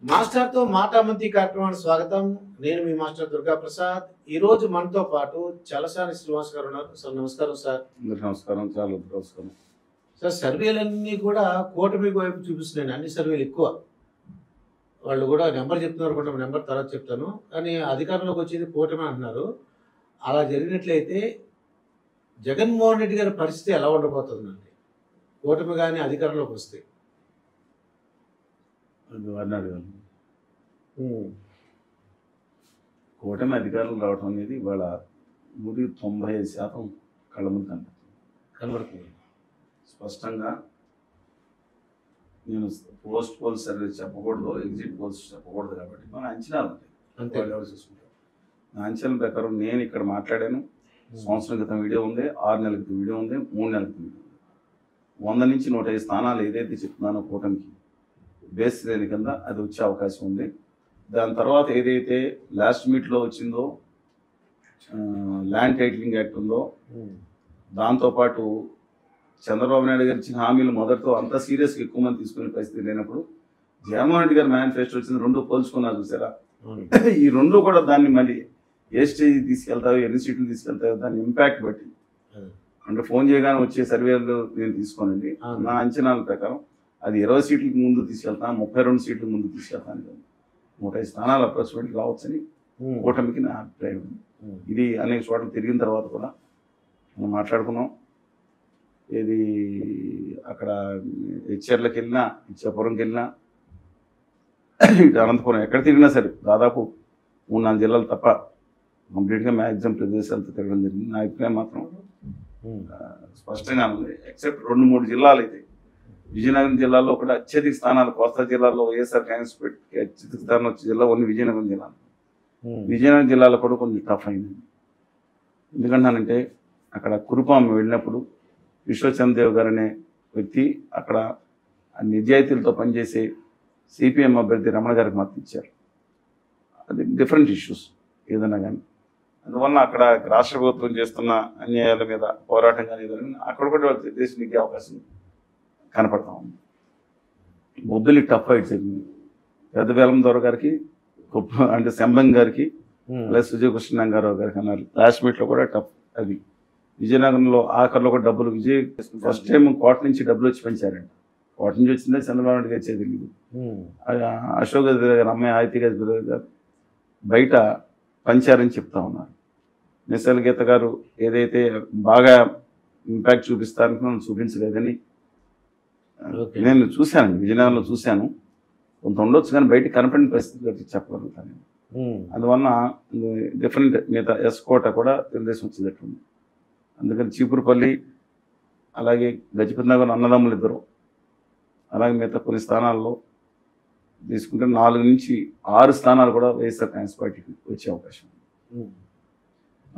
మాస్టర్తో మాటామంతి కార్యక్రమానికి స్వాగతం. నేను మీ మాస్టర్ దుర్గా ప్రసాద్. ఈ రోజు మనతో పాటు చలసాని శ్రీనివాస్ గారు ఉన్నారు. సార్ నమస్కారం సార్. నమస్కారం, చాలా నమస్కారం సార్. సర్వేలన్నీ కూడా కూటమి వైపు చూపిస్తున్నాయి, అన్ని సర్వేలు ఎక్కువ. వాళ్ళు కూడా నెంబర్ చెప్తున్నారు, కూడా నెంబర్ తర్వాత చెప్తాను, కానీ అధికారంలోకి వచ్చేది కూటమి అంటున్నారు. అలా జరిగినట్లయితే జగన్మోహన్ రెడ్డి గారి పరిస్థితి ఎలా ఉండబోతుందండి కూటమి కానీ అధికారంలోకి వస్తే? వారిని అడగాలి. కూటమి అధికారులు రావడం అనేది ఇవాళ 95% కళ్ళ ముందు కనబడుతుంది. స్పష్టంగా నేను పోస్ట్ పోల్ సర్వే చెప్పకూడదు, ఎగ్జిట్ పోల్స్ చెప్పకూడదు కాబట్టి మన అంచనాలు ఉంటాయి, అంతే. వాళ్ళు ఎవరు చూసుకుంటారు. నా అంచనాల ప్రకారం నేను ఇక్కడ మాట్లాడాను. సంవత్సరం క్రితం వీడియో ఉంది, 6 నెలల క్రితం వీడియో ఉంది, 3 నెలల క్రితం వీడియో ఉంది. 100 నుంచి 105 స్థానాలు ఏదైతే చెప్తున్నానో కూటమికి బేస్ శ్రేణి కింద అది వచ్చే అవకాశం ఉంది. దాని తర్వాత ఏదైతే లాస్ట్ మీట్లో వచ్చిందో ల్యాండ్ టైటిలింగ్ యాక్ట్ ఉందో, దాంతోపాటు చంద్రబాబు నాయుడు గారు ఇచ్చిన హామీలు మొదటితో అంత సీరియస్గా ఎక్కువ మంది తీసుకునే పరిస్థితి లేనప్పుడు జగన్మోహన్ రెడ్డి గారు మేనిఫెస్టో వచ్చింది, 2 పోల్చుకున్నారు చూసారా. ఈ 2 కూడా దాన్ని మళ్ళీ ఏ స్టేజ్ తీసుకెళ్తాయో, ఎన్ని సీట్లు తీసుకెళ్తాయో దాని ఇంపాక్ట్ బట్టి, అంటే ఫోన్ చేయగానే వచ్చే సర్వేలు నేను తీసుకోనండి. నా అంచనాల ప్రకారం అది 20 సీట్లకు ముందు తీసుకెళ్తాను, 32 సీట్ల ముందు తీసుకెళ్తాను, 105 స్థానాలు అప్రోచ్మెంట్ రావచ్చని కూటమికి నా అభిప్రాయం. ఇది అనేక చోట్ల తిరిగిన తర్వాత కూడా మనం మాట్లాడుకున్నాం. ఇది అక్కడ హెచ్ఆర్లకు వెళ్ళినా, ఇచ్చాపురంకి వెళ్ళినా, ఇటు అనంతపురం ఎక్కడ తిరిగినా సరే దాదాపు 3-4 జిల్లాలు తప్ప కంప్లీట్గా మ్యాక్సిమం ప్రదేశాలతో తిరగడం జరిగింది. నా అభిప్రాయం మాత్రం స్పష్టంగా ఉంది. ఎక్సెప్ట్ 2-3 జిల్లాలు అయితే, విజయనగరం జిల్లాలో కూడా అత్యధిక స్థానాలు, కోస్తా జిల్లాలో వైఎస్ఆర్ కాంగ్రెస్ పెట్టి అత్యధిక స్థానం వచ్చే జిల్లా ఓన్లీ విజయనగరం జిల్లా. విజయనగరం జిల్లాలో కూడా కొంచెం టఫ్ అయింది. ఎందుకంటానంటే అక్కడ కురుపాం వెళ్ళినప్పుడు విశ్వచంద్రదేవ్ గారు అనే వ్యక్తి అక్కడ నిజాయితీలతో పనిచేసే సిపిఎం అభ్యర్థి రమణ గారికి మద్దతు ఇచ్చారు. అది డిఫరెంట్ ఇష్యూస్ ఏదైనా కానీ. అందువల్ల అక్కడ రాష్ట్ర ప్రభుత్వం చేస్తున్న అన్యాయాల మీద పోరాటం కానీ ఏదైనా అక్కడ కూడా దేశం నెగ్గే అవకాశం కనపడతా ఉంది. బొబ్బిలి టఫ్ ఫైట్ జరిగింది. పెద్ద బేలం దొర గారికి, అంటే శంభం గారికి, అలాగే సుజయ్ కృష్ణంగారావు గారికి అన్నారు. లాస్ట్ మీట్లో కూడా టఫ్. అది విజయనగరంలో ఆఖరిలో కూడా డబ్బులు ఫస్ట్ టైం కోట నుంచి డబ్బులు వచ్చి పెంచారంట. కోట నుంచి వచ్చిందే చంద్రబాబు నాయుడు గారు తెలియదు. అశోక్ గజపతి గారు అమ్మాయి ఆయితీ గజపతి గారు బయట పంచారని చెప్తా ఉన్నారు. నిశాల్ గీత గారు ఏదైతే బాగా ఇంపాక్ట్ చూపిస్తారనుకున్నాను, చూపించలేదని నేను చూశాను, విజయనగరంలో చూశాను. కొంత ఉండొచ్చు కానీ బయటకు కనపడిన పరిస్థితి చెప్పగలుగుతాను. అందువల్ల డిఫరెంట్ మిగతా ఎస్కోట కూడా తెలుగుదేశం వచ్చేటట్టుంది. అందుకని చీపురుపల్లి అలాగే గజపతి నగర్ అన్నదమ్ములు ఇద్దరు, అలాగే మిగతా కొన్ని స్థానాల్లో తీసుకుంటే 4 నుంచి 6 స్థానాలు కూడా వైఎస్ఆర్ కాంగ్రెస్ పార్టీకి వచ్చే అవకాశం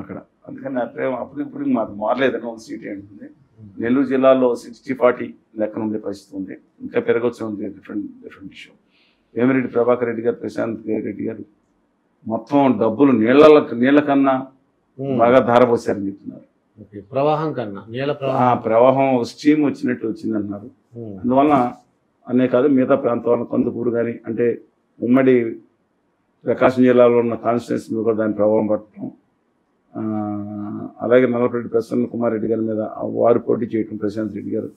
అక్కడ. అందుకని అప్పటికి మాకు మారలేదని ఒక సీట్ ఏంటుంది. నెల్లూరు జిల్లాలో 60-40 లెక్కన ఉండే పరిస్థితి ఉంది. ఇంకా పెరగవచ్చు ఉంది. Different issue. వేమిరెడ్డి ప్రభాకర్ రెడ్డి గారు, ప్రశాంత్ రెడ్డి గారు మొత్తం డబ్బులు నీళ్ల కన్నా బాగా ధారపోసారని చెప్తున్నారు. ప్రవాహం కన్నా ప్రవాహం స్ట్రీమ్ వచ్చినట్టు వచ్చిందన్నారు. అందువల్ల అనే కాదు, మిగతా ప్రాంతాల్లో కొందకూరు కానీ, అంటే ఉమ్మడి ప్రకాశం జిల్లాలో ఉన్న కాన్స్టిట్యున్సీ మీద కూడా దాని ప్రభావం పడటం, అలాగే నల్లపరెడ్డి ప్రసన్న కుమార్ రెడ్డి గారి మీద వారు పోటీ చేయటం, ప్రశాంత్ రెడ్డి గారు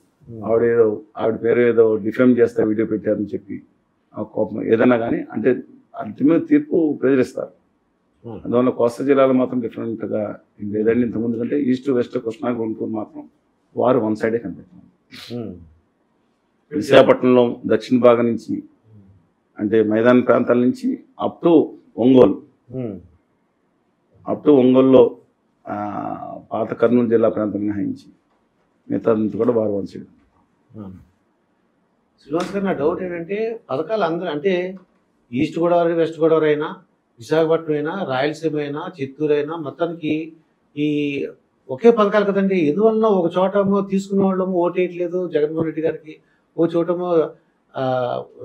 ఆవిడ పేరు ఏదో డిఫేమ్ చేస్తే వీడియో పెట్టారని చెప్పి కోపం ఏదైనా కానీ, అంటే అల్టిమేట్ తీర్పు ప్రజలిస్తారు. అందువల్ల కోస్తా జిల్లాలో మాత్రం డిఫరెంట్గా లేదండి. ఇంతకుముందు కంటే ఈస్ట్ వెస్ట్ కృష్ణా గుంటూరు మాత్రం వారు వన్ సైడే కనిపెట్టారు. విశాఖపట్నంలో దక్షిణ భాగం నుంచి, అంటే మైదాన ప్రాంతాల నుంచి అప్ టు ఒంగోలులో పాత కర్నూలు జిల్లా ప్రాంతం మినహాయించి మిగతా కూడా వారు వన్ సైడ్. శ్రీనివాస్ గారు, నా డౌట్ ఏంటంటే పథకాలు అందరూ, అంటే ఈస్ట్ గోదావరి, వెస్ట్ గోదావరి అయినా, విశాఖపట్నం అయినా, రాయలసీమ అయినా, చిత్తూరు అయినా, మొత్తానికి ఈ ఒకే పథకాలు కదండి. ఎందువలన ఒక చోటమో తీసుకున్న వాళ్ళము ఓటేయట్లేదు జగన్మోహన్ రెడ్డి గారికి, ఓ చోటమో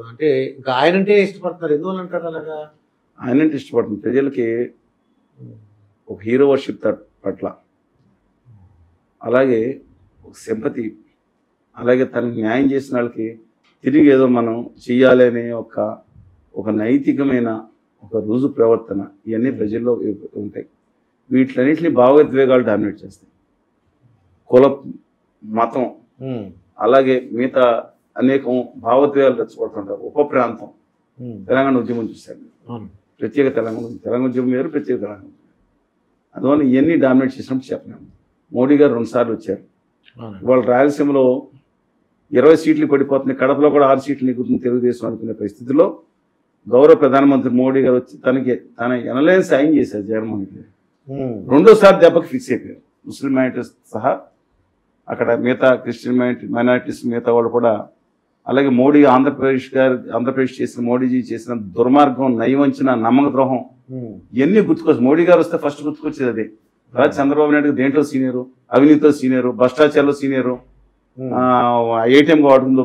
అంటే ఇంకా ఆయనంటే ఇష్టపడుతున్నారు. ఎందువల్ల అంటారు అలాగా? ఆయనంటే ఇష్టపడుతుంది ప్రజలకి ఒక హీరో వర్షిప్ పట్ల, అలాగే ఒక సింపతి, అలాగే తనకు న్యాయం చేసిన వాళ్ళకి తిరిగి ఏదో మనం చెయ్యాలి అనే ఒక ఒక నైతికమైన ఒక రుజు ప్రవర్తన ఇవన్నీ ప్రజల్లో ఉంటాయి. వీటిలన్నింటినీ భావోద్వేగాలు డామినేట్ చేస్తాయి. కుల మతం అలాగే మిగతా అనేకం భావోద్వేగాలు రెచ్చగొడుతుంటారు. ఉప ప్రాంతం తెలంగాణ ఉద్యమం చూశారు, ప్రత్యేక తెలంగాణ ఉద్యమం వేరు, ప్రత్యేక తెలంగాణ. అందువల్ల ఇవన్నీ డామినేట్ చేసినప్పుడు చెప్పలేము. మోడీ గారు 2 సార్లు వచ్చారు. వాళ్ళు రాయలసీమలో 20 సీట్లు పడిపోతున్నాయి, కడపలో కూడా 6 సీట్లు నెగ్గుతుంది తెలుగుదేశం అనుకునే పరిస్థితిలో గౌరవ ప్రధానమంత్రి మోడీ గారు వచ్చి తన ఎనలైన్స్ సాయం చేశారు జగన్మోహన్ రెడ్డి. 2వ దెబ్బకి ఫిక్స్ అయిపోయారు. ముస్లిం మైనారిటీస్ సహా అక్కడ మిగతా క్రిస్టియన్ మైనారిటీస్ మిగతా వాళ్ళు కూడా. అలాగే మోడీ ఆంధ్రప్రదేశ్ చేసిన మోడీజీ చేసిన దుర్మార్గం, నయవంచిన, నమ్మక ద్రోహం ఇవన్నీ గుర్తుకొచ్చి మోడీ గారు వస్తే ఫస్ట్ గుర్తుకొచ్చేది అదే. చంద్రబాబు నాయుడు దేంట్లో సీనియరు, అవినీతితో సీనియరు, భ్రష్టాచారంలో సీనియరు, ఏటీఎంగా వాడుకుందో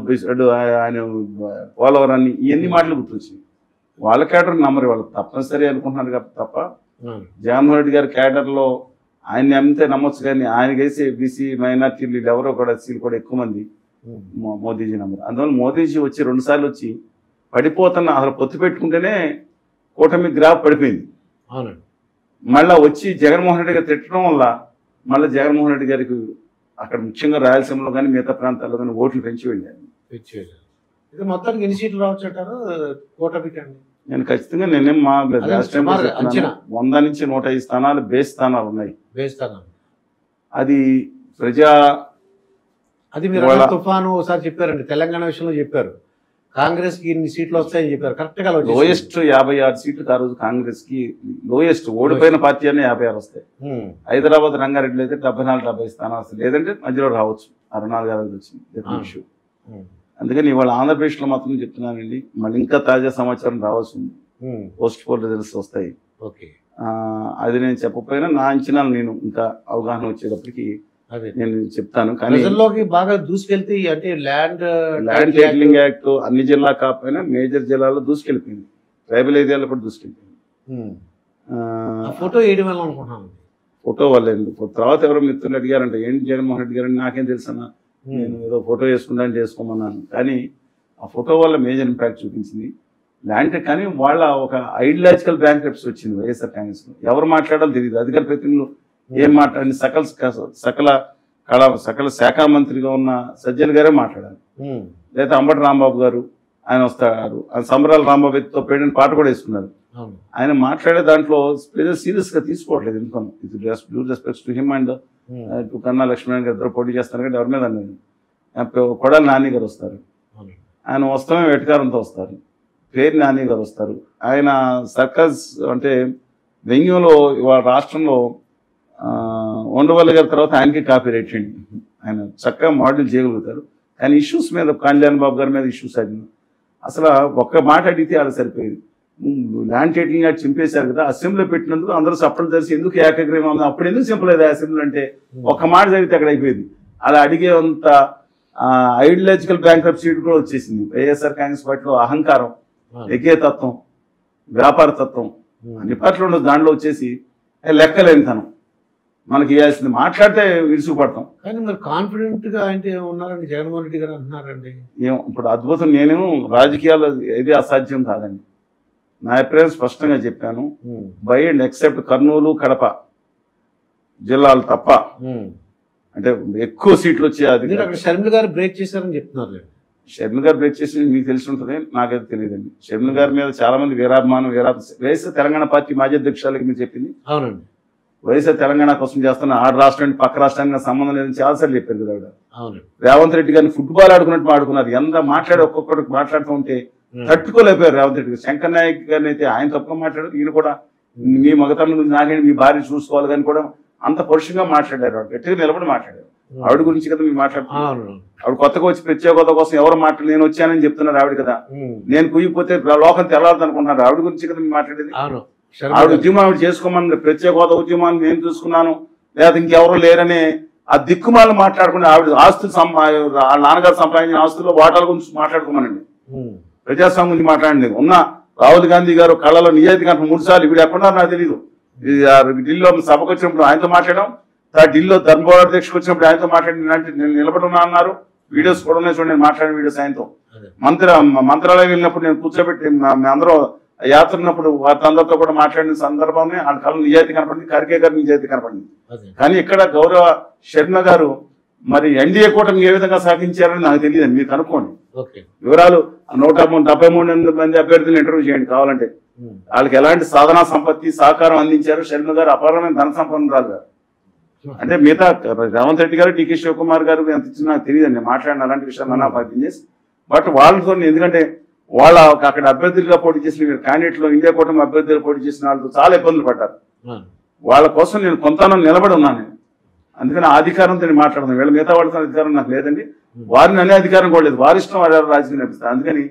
ఆయన పోలవరాన్ని, ఇవన్నీ మాటలు గుర్తొచ్చింది. వాళ్ళ క్యాడర్ నమ్మరు, వాళ్ళు తప్పనిసరి అనుకుంటున్నారు కాబట్టి తప్ప జగన్మోహన్ రెడ్డి గారి క్యాడర్లో ఆయన్ని అమ్మితే నమ్మొచ్చు, కానీ ఆయనకైతే బీసీ మైనార్టీలు ఎవరో కూడా ఎస్సీలు కూడా ఎక్కువ మంది మోదీజీ నమ్మరు. అందువల్ల మోదీజీ వచ్చి 2 సార్లు వచ్చి పడిపోతున్న అసలు పొత్తు పెట్టుకుంటేనే కూటమి గ్రాఫ్ పడిపోయింది. మళ్ళీ వచ్చి జగన్మోహన్ రెడ్డి గారు తిట్టడం వల్ల మళ్ళీ జగన్మోహన్ రెడ్డి గారికి అక్కడ ముఖ్యంగా రాయలసీమలో కానీ మిగతా ప్రాంతాల్లో కానీ ఓట్లు పెంచి వెళ్ళారు. ఇది మొత్తానికి ఎన్ని సీట్లు రావచ్చు అంటారు కూటమికి? నేను ఖచ్చితంగా నేనేం మా 100 నుంచి 105 స్థానాలు బేస్ స్థానాలు ఉన్నాయి. అది మీరు తుఫాను ఒకసారి చెప్పారండి, తెలంగాణ విషయంలో చెప్పారు, కాంగ్రెస్ కి ఇన్ని సీట్లు వస్తాయని చెప్పారు. కరెక్ట్ గా లోయెస్ట్ 56 సీట్లు ఆ రోజు కాంగ్రెస్ కి లోయెస్ట్. ఓడిపోయిన పార్టీ అనే 56 వస్తాయి. హైదరాబాద్ రంగారెడ్డిలో అయితే 74-70 స్థానాలు వస్తాయి, లేదంటే మధ్యలో రావచ్చు. 64 వచ్చింది. అందుకని ఇవాళ ఆంధ్రప్రదేశ్ లో మాత్రం చెప్తున్నానండి, మళ్ళీ ఇంకా తాజా సమాచారం రావాల్సి ఉంది. పోస్ట్ పోల్ రిజల్ట్స్ వస్తాయి. అది నేను చెప్పకపోయినా నా అంచనాలు నేను ఇంకా అవగాహన వచ్చేటప్పటికి నేను చెప్తాను. కానీ బాగా దూసుకెళ్తే అంటే ల్యాండ్ టైటిలింగ్ యాక్ట్ అన్ని జిల్లా కాకపోయినా మేజర్ జిల్లాలో దూసుకెళ్ళిపోయింది, ట్రైబల్ ఏరియాలో కూడా దూసుకెళ్ళిపోయింది. ఫోటో వేయడం వల్ల అనుకుంటున్నాను. ఫోటో వల్ల తర్వాత ఎవరో మిత్రులు అడిగారంటే ఏంటి జగన్మోహన్ రెడ్డి గారు, నాకేం తెలుసన్నా, నేను ఏదో ఫోటో వేసుకుంటాను చేసుకోమన్నాను. కానీ ఆ ఫోటో వల్ల మేజర్ ఇంపాక్ట్ చూపించింది ల్యాండ్. కానీ వాళ్ళ ఒక ఐడియాలజికల్ బ్యాంక్రప్సీ వచ్చింది వైఎస్ఆర్ కాంగ్రెస్ లో. ఎవరు మాట్లాడాలో తెలియదు. అధికార ప్రతినిధులు ఏం మాట్లాడి సకల శాఖ మంత్రిగా ఉన్న సజ్జన్ గారే మాట్లాడారు, లేదా అంబటి రాంబాబు గారు ఆయన వస్తారు. సంబరాల రాంబాబుతో పేడిన పాట కూడా వేసుకున్నారు. ఆయన మాట్లాడే దాంట్లో ప్రజలు సీరియస్ గా తీసుకోవట్లేదు. ఎందుకన్నా due respects to him and to కన్నా లక్ష్మణ్ గారు ఇద్దరు పోటీ చేస్తారు. కానీ ఎవరి మీద అనేది కొడాలి నాని గారు వస్తారు. ఆయన వస్తామే వెటకారంతో వస్తారు. పేరు నాని గారు వస్తారు. ఆయన సర్కస్ అంటే వెంగ్యంలో ఇవాళ రాష్ట్రంలో ఉండవల్లి గారి తర్వాత ఆయనకి కాపీ రైట్ చేయండి. ఆయన చక్కగా మోడల్ చేయగలుగుతారు. కానీ ఇష్యూస్ మీద కళ్యాణ్ బాబు గారి మీద ఇష్యూస్ అడిగిన అసలు ఒక్క మాట అడిగితే అలా సరిపోయేది. ల్యాండ్ టైటిలింగ్ యాక్ట్ చింపేశారు కదా, అసెంబ్లీలో పెట్టినందుకు అందరూ సపోర్ట్ తెలిసి ఎందుకు ఏకగ్రీవం ఉంది, అప్పుడు ఎందుకు చింపలేదు అసెంబ్లీ అంటే ఒక్క మాట జరిగితే అక్కడ అయిపోయింది. అలా అడిగేంత ఐడియాలజికల్ బ్యాంక్రప్సీ కూడా వచ్చేసింది. వైఎస్ఆర్ కాంగ్రెస్ పార్టీలో అహంకారం, ఎకేతత్వం, వ్యాపార తత్వం అన్ని పార్టీలు ఉండదు. దాంట్లో వచ్చేసి లెక్కలేనితనం. మనకి ఇవ్వాల్సింది మాట్లాడితే విరుసుకుపడతాం. కానీ మరి కాన్ఫిడెంట్ గా అంటే ఉన్నారండి జగన్మోహన్ రెడ్డి గారు అంటున్నారండి. ఏమో ఇప్పుడు అద్భుతం. నేను రాజకీయాల్లో ఏది అసాధ్యం కాదండి. నా అభిప్రాయం స్పష్టంగా చెప్పాను. By and except Kurnool, Kadapa జిల్లాలు తప్ప అంటే ఎక్కువ సీట్లు వచ్చేది. షర్మిల గారు బ్రేక్ చేశారని చెప్తున్నారు. షర్మిల గారు బ్రేక్ చేసి మీకు తెలిసి ఉంటుంది, నాకైతే తెలియదండి. షర్మిల గారి మీద చాలా మంది వీరాభిమానం వైఎస్ఆర్ తెలంగాణ పార్టీ మాజీ అధ్యక్షురాలకి మీరు చెప్పింది. అవునండి. వైఎస్ఆర్ తెలంగాణ కోసం చేస్తున్న ఆ రాష్ట్రానికి పక్క రాష్ట్రానికి సంబంధం లేదని చాలాసార్లు చెప్పారు కదా ఆవిడ. అవును. రేవంత్ రెడ్డి గారిని ఫుట్బాల్ ఆడుకున్నట్టు ఆడుకున్నారు. ఎంత మాట్లాడి ఒక్కొక్కటి మాట్లాడుతూ ఉంటే తట్టుకోలేకపోయారు రేవంత్ రెడ్డి గారు. శంకర్ నాయక్ గారిని అయితే ఆయన తప్పుగా మాట్లాడారు. ఈయన కూడా మీ మగతనం గురించి నాకేంటి, మీ భార్య చూసుకోవాలి కానీ కూడా అంత పరుషంగా మాట్లాడారు. ఆవిడ గట్టిగా నిలబడి మాట్లాడారు. ఆవిడ గురించి కదా మీరు మాట్లాడుతున్నారు. ఆవిడ కొత్తగా వచ్చి ప్రత్యేక హోదా కోసం ఎవరు మాట్లాడి నేను వచ్చానని చెప్తున్నారు ఆవిడ కదా. నేను కుయ్యిపోతే లోకం తెలవద్దు అనుకుంటున్నారు. ఆవిడ గురించి కదా మీరు మాట్లాడేది. ఆవిడ ఉద్యమం ఆవిడ చేసుకోమని, ప్రత్యేక హోదా ఉద్యమాన్ని నేను చూసుకున్నాను లేదా ఇంకెవరూ లేరని ఆ దిక్కుమాలను మాట్లాడుకుని ఆవిడ ఆస్తులు వాళ్ళ నాన్నగారు సంపాదించిన ఆస్తుల్లో వాటాల గురించి మాట్లాడుకోమనండి. ప్రజాస్వామ్యం గురించి మాట్లాడండి. ఉన్న రాహుల్ గాంధీ గారు కళ్ళలో నిజాయితీ కంటే 3 సార్లు ఇప్పుడు ఎక్కడున్నారు నాకు తెలియదు. ఢిల్లీలో సభకు వచ్చినప్పుడు ఆయనతో మాట్లాడడం, ఢిల్లీలో ధర్మపోరాట దీక్షకు వచ్చినప్పుడు ఆయనతో మాట్లాడి నేను నిలబడున్నా అన్నారు. వీడియోస్ కూడా ఉన్నాయి చూడండి, నేను మాట్లాడిన వీడియోస్ ఆయనతో. అదే. మంత్రాలయం వెళ్ళినప్పుడు నేను కూర్చోబెట్టి అందరూ యాత్ర ఉన్నప్పుడు వారితో అందరితో కూడా మాట్లాడిన సందర్భమే ఆ కళ నిజాయితీ కనపడింది, ఖర్గే గారు నిజాయితీ కనపడింది. అదే. కానీ ఇక్కడ గౌరవ శర్మ గారు మరి ఎన్డీఏ కూటమి ఏ విధంగా సాగించారని నాకు తెలియదు, మీరు కనుక్కోండి ఓకే. వివరాలు. 173 మంది అభ్యర్థులను ఇంటర్వ్యూ చేయండి కావాలంటే. వాళ్ళకి ఎలాంటి సాధనా సంపత్తి సహకారం అందించారు శర్మ గారు, అపారమైన ధన సంపన్నురాలు గారు. అంటే మిగతా రేవంత్ రెడ్డి గారు, డికే శివకుమార్ గారు ఎంత ఇచ్చినా నాకు తెలియదండి, మాట్లాడిన అలాంటి విషయాలు నా బిజినెస్. బట్ వాళ్ళతో ఎందుకంటే వాళ్ళ అక్కడ అభ్యర్థులుగా పోటీ చేసిన క్యాండిడేట్ లో ఇండియా కూటమి అభ్యర్థులు పోటీ చేసిన వాళ్ళతో చాలా ఇబ్బందులు పడ్డారు. వాళ్ళ కోసం నేను కొంతమంది నిలబడి ఉన్నాను. అందుకని ఆ అధికారంతో నేను మాట్లాడుతున్నాను. వీళ్ళ మిగతా వాళ్ళతో అధికారం నాకు లేదండి, వారిని అనే అధికారం కూడా లేదు, వారి ఇష్టం వారి రాజకీయం నడిపిస్తారు. అందుకని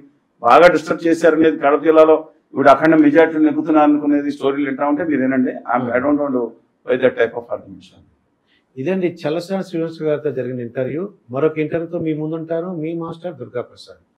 బాగా డిస్టర్బ్ చేశారనేది కడప జిల్లాలో ఇప్పుడు అఖండ మెజార్టీ నెగ్గుతున్నారు అనుకునేది స్టోరీలు వింటా ఉంటే మీరేనండి I don't want by that type of arguments. ఇదండి చల్లసాని శ్రీనివాస్ గారితో జరిగిన ఇంటర్వ్యూ. మరొక ఇంటర్వ్యూతో మీ ముందుంటాను, మీ మాస్టర్ దుర్గా ప్రసాద్.